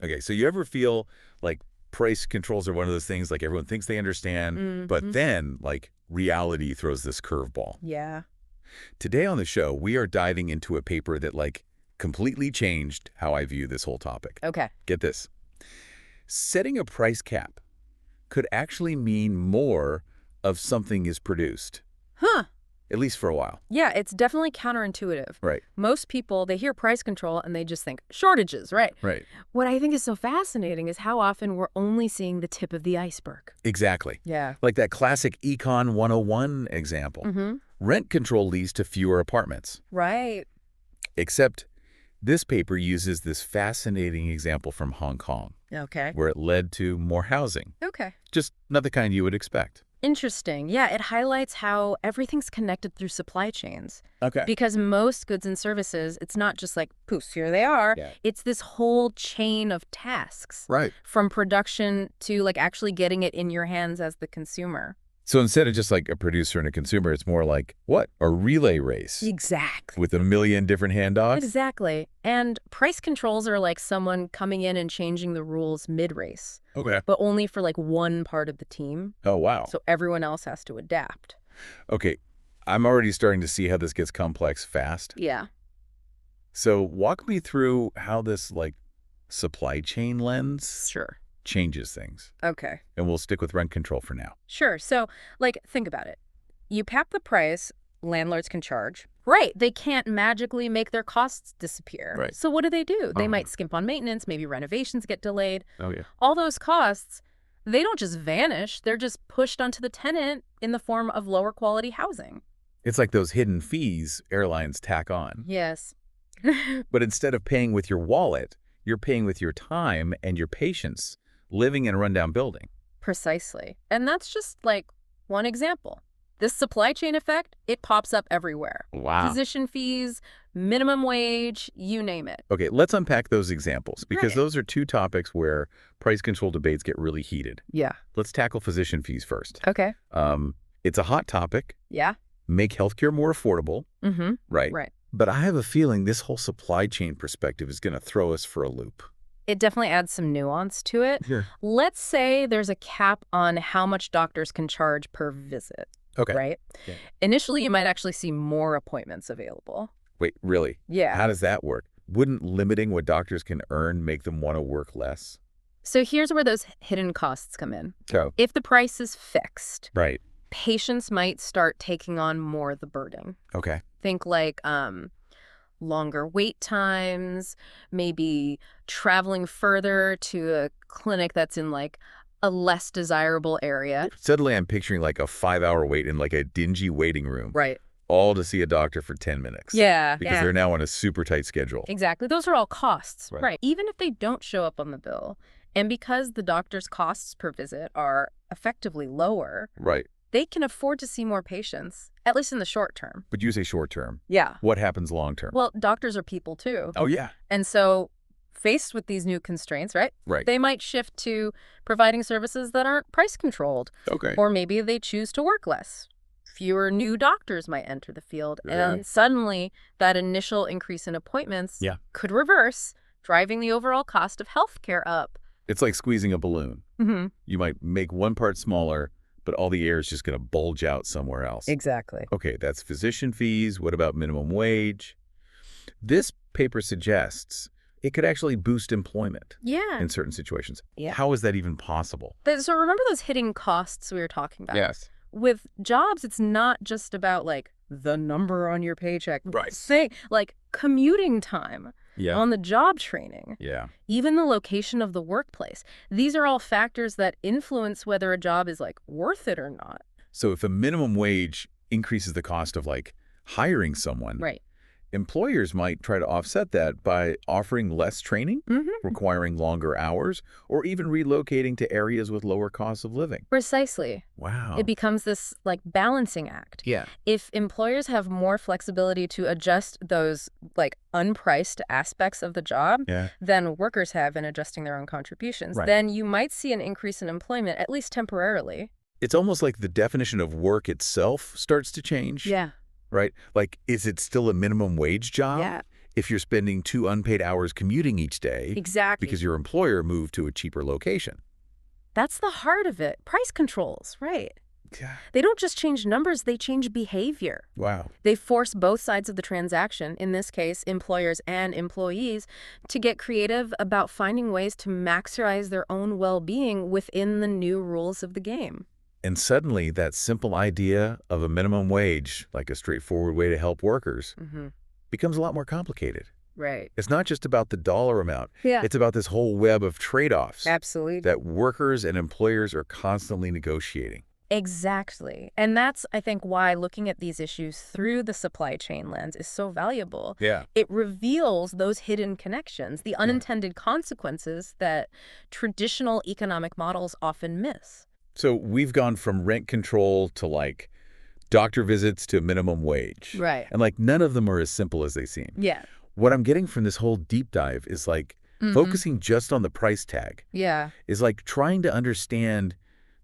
Okay, so you ever feel like price controls are one of those things like everyone thinks they understand, but then like reality throws this curveball. Yeah. Today on the show, we are diving into a paper that like completely changed how I view this whole topic. Okay. Get this. Setting a price cap could actually mean more of something is produced, Huh. at least for a while. Yeah, it's definitely counterintuitive. Right. Most people, they hear price control and they just think shortages, right? Right. What I think is so fascinating is how often we're only seeing the tip of the iceberg. Exactly. Yeah. Like that classic Econ 101 example. Rent control leads to fewer apartments. Right. Except this paper uses this fascinating example from Hong Kong, Okay. where it led to more housing. Okay. Just not the kind you would expect. Interesting. Yeah, it highlights how everything's connected through supply chains. Okay. Because most goods and services, it's not just like, poof, here they are. Yeah. It's this whole chain of tasks. Right. From production to like actually getting it in your hands as the consumer. So instead of just like a producer and a consumer, it's more like, what? A relay race. Exactly. With a million different hand dogs? Exactly. And price controls are like someone coming in and changing the rules mid-race. Okay. But only for like one part of the team. Oh, wow. So everyone else has to adapt. Okay. I'm already starting to see how this gets complex fast. Yeah. So walk me through how this like supply chain lens Sure. changes things. Okay. And we'll stick with rent control for now. Sure. So, like, think about it. You cap the price landlords can charge. Right. They can't magically make their costs disappear. Right. So what do? They might skimp on maintenance. Maybe renovations get delayed. Oh, yeah. All those costs, they don't just vanish. They're just pushed onto the tenant in the form of lower quality housing. It's like those hidden fees airlines tack on. Yes. But instead of paying with your wallet, you're paying with your time and your patience living in a rundown building. Precisely. And that's just like one example. This supply chain effect, it pops up everywhere. Wow. Physician fees, minimum wage, you name it. Okay, let's unpack those examples because Right. those are two topics where price control debates get really heated. Yeah. Let's tackle physician fees first. Okay. It's a hot topic. Yeah. Make healthcare more affordable. Right. Right. But I have a feeling this whole supply chain perspective is going to throw us for a loop. It definitely adds some nuance to it. Yeah. Let's say there's a cap on how much doctors can charge per visit. Okay. Right? Yeah. Initially, you might actually see more appointments available. Wait, really? Yeah. How does that work? Wouldn't limiting what doctors can earn make them want to work less? So here's where those hidden costs come in. So, If the price is fixed, right. patients might start taking on more of the burden. Okay. Think like longer wait times, maybe traveling further to a clinic that's in like a less desirable area. Suddenly I'm picturing like a 5-hour wait in like a dingy waiting room. Right. All to see a doctor for 10 minutes. Yeah. Because they're now on a super tight schedule. Exactly. Those are all costs. Right. Even if they don't show up on the bill, and because the doctor's costs per visit are effectively lower, Right. they can afford to see more patients, at least in the short term. But you say short term. Yeah. What happens long term? Well, doctors are people too. Oh, yeah. And so faced with these new constraints, right? Right. They might shift to providing services that aren't price controlled. Okay. Or maybe they choose to work less. Fewer new doctors might enter the field. Yeah. And suddenly that initial increase in appointments could reverse, driving the overall cost of healthcare up. It's like squeezing a balloon. You might make one part smaller, but all the air is just going to bulge out somewhere else. Exactly. Okay, that's physician fees. What about minimum wage? This paper suggests it could actually boost employment Yeah. in certain situations. Yeah. How is that even possible? So remember those hidden costs we were talking about? Yes. With jobs, it's not just about like the number on your paycheck. Right. Say like commuting time. Yeah. On the job training, Yeah. even the location of the workplace. These are all factors that influence whether a job is like worth it or not. So if a minimum wage increases the cost of like hiring someone, Right. employers might try to offset that by offering less training, requiring longer hours, or even relocating to areas with lower costs of living. Precisely. Wow. It becomes this like balancing act. Yeah. If employers have more flexibility to adjust those like unpriced aspects of the job than workers have in adjusting their own contributions, then you might see an increase in employment, at least temporarily. It's almost like the definition of work itself starts to change. Yeah. Right? Like, is it still a minimum wage job? Yeah. if you're spending 2 unpaid hours commuting each day because your employer moved to a cheaper location. That's the heart of it. Price controls, right? Yeah. They don't just change numbers, they change behavior. Wow. They force both sides of the transaction, in this case, employers and employees, to get creative about finding ways to maximize their own well-being within the new rules of the game. And suddenly, that simple idea of a minimum wage, like a straightforward way to help workers, becomes a lot more complicated. Right. It's not just about the dollar amount. Yeah. It's about this whole web of trade-offs Absolutely. that workers and employers are constantly negotiating. Exactly. And that's, I think, why looking at these issues through the supply chain lens is so valuable. Yeah. It reveals those hidden connections, the unintended consequences that traditional economic models often miss. So we've gone from rent control to, like, doctor visits to minimum wage. Right. And, like, none of them are as simple as they seem. Yeah. What I'm getting from this whole deep dive is, like, focusing just on the price tag. Yeah. Is like trying to understand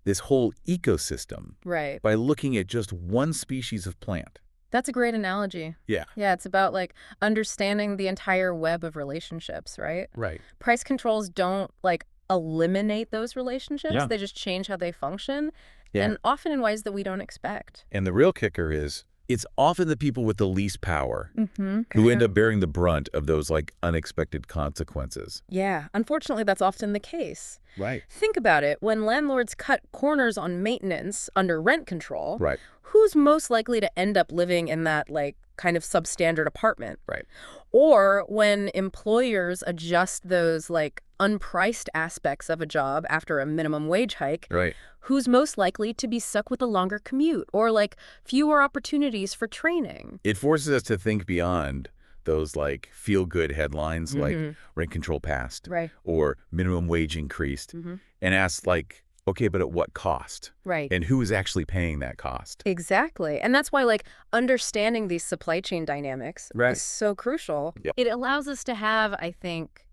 this whole ecosystem by looking at just one species of plant. That's a great analogy. Yeah. Yeah, it's about like understanding the entire web of relationships, right? Right. Price controls don't like eliminate those relationships. Yeah. They just change how they function, Yeah. and often in ways that we don't expect. And the real kicker is it's often the people with the least power who end up bearing the brunt of those, like, unexpected consequences. Yeah, unfortunately, that's often the case. Right. Think about it. When landlords cut corners on maintenance under rent control, Right. who's most likely to end up living in that, like, kind of substandard apartment? Right. Or when employers adjust those, like, unpriced aspects of a job after a minimum wage hike, Right. who's most likely to be stuck with a longer commute or, like, fewer opportunities for training? It forces us to think beyond those, like, feel-good headlines like rent control passed or minimum wage increased and ask, like, okay, but at what cost? Right. And who is actually paying that cost? Exactly. And that's why, like, understanding these supply chain dynamics is so crucial. Yep. It allows us to have, I think,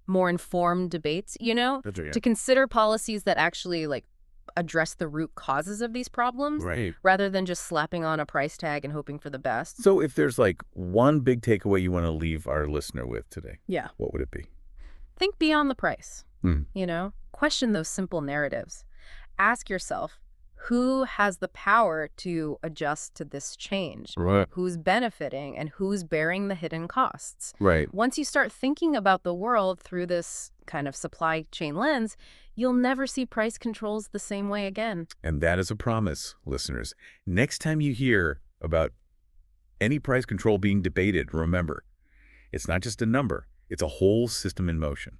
more informed debates, you know, That's right. to consider policies that actually, like, address the root causes of these problems rather than just slapping on a price tag and hoping for the best. So if there's, like, one big takeaway you want to leave our listener with today, what would it be? Think beyond the price, you know? Question those simple narratives. Ask yourself, who has the power to adjust to this change? Right. Who's benefiting and who's bearing the hidden costs? Right. Once you start thinking about the world through this kind of supply chain lens, you'll never see price controls the same way again. And that is a promise, listeners. Next time you hear about any price control being debated, remember, it's not just a number, it's a whole system in motion.